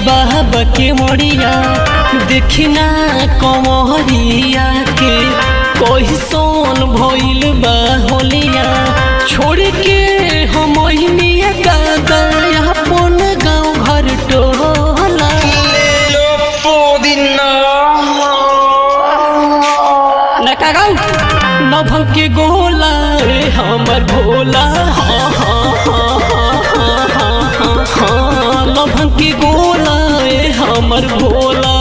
बाबा के मोड़िया देखना कमरिया के कोई सोन भइल बा होलिया छोड़ के हम दादा अपन गाँव घर टोला नभंग के गोला हमर भोला नभंग के गोला हमर भोला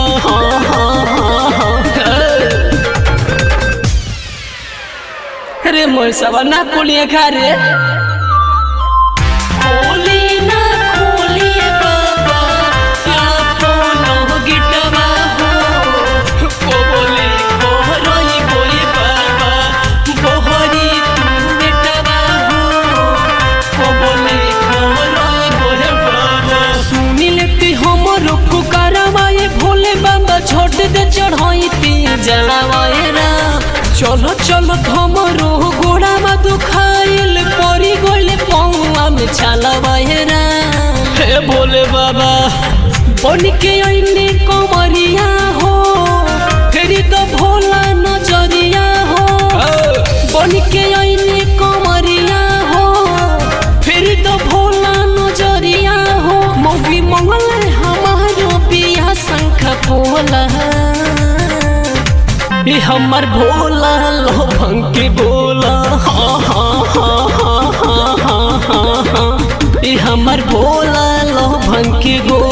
रे मोर सब ना पुलिया खा रे छोट दे चढ़ाई जलावायरा चलो चलो हमरो गोड़ा में दुखाइल परी गोले पौआ में छलावायरा हे भोले बाबा बन के अइने कमरिया हो फेरी तो भोला नजरिया हो बन के अइने कमरिया हो फेरी तो भोला नजरिया हो मौगी मंगल हमारो पिया शंख भोला ये हमर भोला लोभंग के गोला ये हमर भोला लोभंग के गोला।